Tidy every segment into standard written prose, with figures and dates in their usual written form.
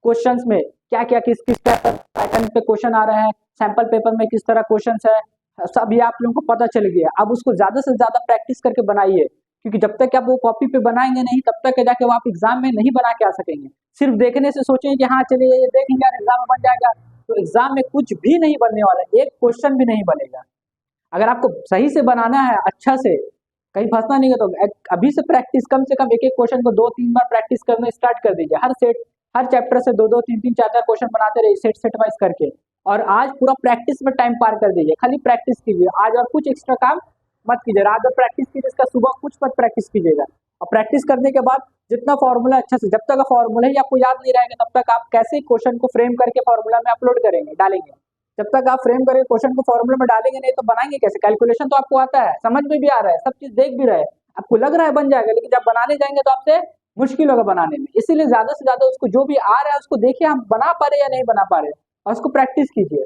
Questions में क्या क्या किस किस पैटर्न पे क्वेश्चन आ रहे हैं, सैंपल पेपर में किस तरह क्वेश्चंस है, सब ये आप लोगों को पता चल गया। अब उसको ज्यादा से ज्यादा प्रैक्टिस करके बनाइए, क्योंकि जब तक आप वो कॉपी पे बनाएंगे नहीं तब तक जाके वो आप एग्जाम में नहीं बना के आ सकेंगे। सिर्फ देखने से सोचेंगे कि हाँ चलिए ये देखेंगे यार एग्जाम में बन जाएगा, तो एग्जाम में कुछ भी नहीं बनने वाला है, एक क्वेश्चन भी नहीं बनेगा। अगर आपको सही से बनाना है, अच्छा से, कहीं फंसना नहीं है, तो अभी से प्रैक्टिस, कम से कम एक एक क्वेश्चन को 2-3 बार प्रैक्टिस करना स्टार्ट कर दीजिए। हर चैप्टर से 2-2, 3-3, 4-4 क्वेश्चन बनाते रहिए सेट वाइज करके, और आज पूरा प्रैक्टिस में टाइम पार कर दीजिए। खाली प्रैक्टिस कीजिए आज, और कुछ एक्स्ट्रा काम मत कीजिए। रात भर प्रैक्टिस कीजिए, इसका सुबह कुछ मत प्रैक्टिस कीजिएगा। और प्रैक्टिस करने के बाद जितना फॉर्मूला अच्छा से, जब तक फॉर्मूला ही आपको याद नहीं रहेगा तब तक आप कैसे क्वेश्चन को फ्रेम करके फॉर्मूला में अपलोड करेंगे, डालेंगे। जब तक आप फ्रेम करके क्वेश्चन को फॉर्मूला में डालेंगे नहीं तो बनाएंगे कैसे? कैलकुलेशन तो आपको आता है, समझ में भी आ रहा है, सब चीज देख भी रहे हैं, आपको लग रहा है बन जाएगा, लेकिन जब बनाने जाएंगे तो आपसे मुश्किल होगा बनाने में। इसीलिए ज्यादा से ज्यादा उसको जो भी आ रहा है उसको देखिए हम बना पा रहे या नहीं बना पा रहे, और उसको प्रैक्टिस कीजिए।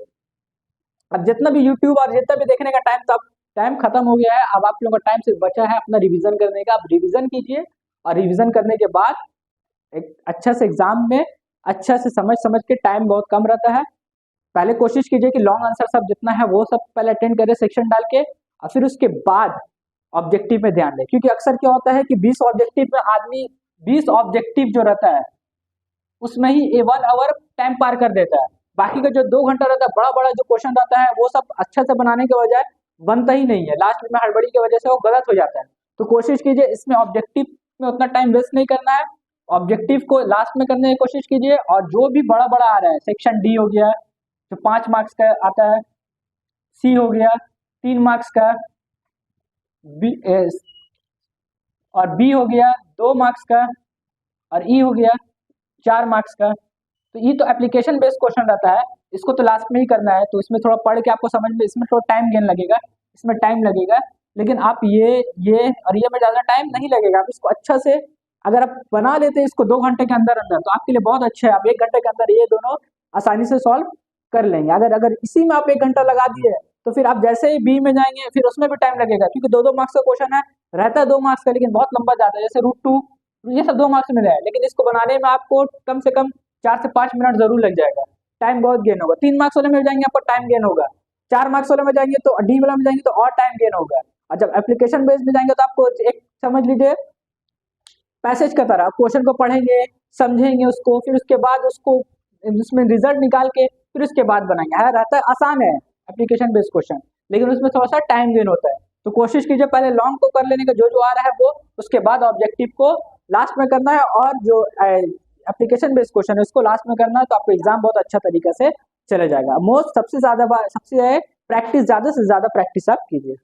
अब जितना भी यूट्यूब और जितना भी देखने का टाइम, तो अब टाइम खत्म हो गया है। अब आप लोगों का टाइम सिर्फ बचा है अपना रिवीजन करने का। आप रिवीजन कीजिए, और रिवीजन करने के बाद एक अच्छा से एग्जाम में अच्छा से समझ समझ के, टाइम बहुत कम रहता है, पहले कोशिश कीजिए कि लॉन्ग आंसर सब जितना है वो सब पहले अटेंड करें सेक्शन डाल के, और फिर उसके बाद ऑब्जेक्टिव में ध्यान दें। क्योंकि अक्सर क्या होता है कि 20 ऑब्जेक्टिव में आदमी 20 ऑब्जेक्टिव जो रहता है उसमें ही 1 आवर टाइम पार कर देता है। बाकी का जो 2 घंटा रहता है, बड़ा बड़ा जो क्वेश्चन रहता है वो सब अच्छा से बनाने के बजाय बनता ही नहीं है, लास्ट में हड़बड़ी की वजह से वो गलत हो जाता है। तो कोशिश कीजिए इसमें ऑब्जेक्टिव में उतना टाइम वेस्ट नहीं करना है, ऑब्जेक्टिव को लास्ट में करने की कोशिश कीजिए। और जो भी बड़ा बड़ा आ रहा है, सेक्शन डी हो गया जो 5 मार्क्स का आता है, सी हो गया 3 मार्क्स का, बी और बी हो गया 2 मार्क्स का, और ई हो गया 4 मार्क्स का। तो ये तो एप्लीकेशन बेस्ड क्वेश्चन रहता है, इसको तो लास्ट में ही करना है, तो इसमें थोड़ा पढ़ के आपको समझ में, इसमें थोड़ा टाइम गेन लगेगा, इसमें टाइम लगेगा, लेकिन आप ये और ये में ज़्यादा टाइम नहीं लगेगा। आप इसको अच्छा से अगर आप बना लेते हैं इसको 2 घंटे के अंदर अंदर, तो आपके लिए बहुत अच्छा है। आप 1 घंटे के अंदर ये दोनों आसानी से सॉल्व कर लेंगे। अगर अगर इसी में आप 1 घंटा लगा दिए तो फिर आप जैसे ही बी में जाएंगे फिर उसमें भी टाइम लगेगा, क्योंकि 2-2 मार्क्स का क्वेश्चन है, रहता है 2 मार्क्स का, लेकिन बहुत लंबा जाता है, जैसे √2, ये सब 2 मार्क्स में है, लेकिन इसको बनाने में आपको कम से कम 4 से 5 मिनट जरूर लग जाएगा, टाइम बहुत गेन होगा। 3 मार्क्स वाले में जाएंगे आपको टाइम गेन होगा, 4 मार्क्स वाले में जाएंगे तो डी वाला में जाएंगे तो और टाइम गेन होगा। और जब एप्लीकेशन बेस्ड में जाएंगे तो आपको एक समझ लीजिए पैसेज का तरह क्वेश्चन को पढ़ेंगे, समझेंगे उसको, फिर उसके बाद उसको उसमें रिजल्ट निकाल के फिर उसके बाद बनाएंगे। है रहता है आसान है एप्लीकेशन बेस्ड क्वेश्चन, लेकिन उसमें थोड़ा सा टाइम गेन होता है। तो कोशिश कीजिए पहले लॉन्ग को कर लेने का, जो जो आ रहा है वो, उसके बाद ऑब्जेक्टिव को लास्ट में करना है, और जो एप्लीकेशन बेस्ड क्वेश्चन है उसको लास्ट में करना है, तो आपको एग्जाम बहुत अच्छा तरीके से चले जाएगा। सबसे ज्यादा प्रैक्टिस, ज्यादा से ज्यादा प्रैक्टिस आप कीजिए।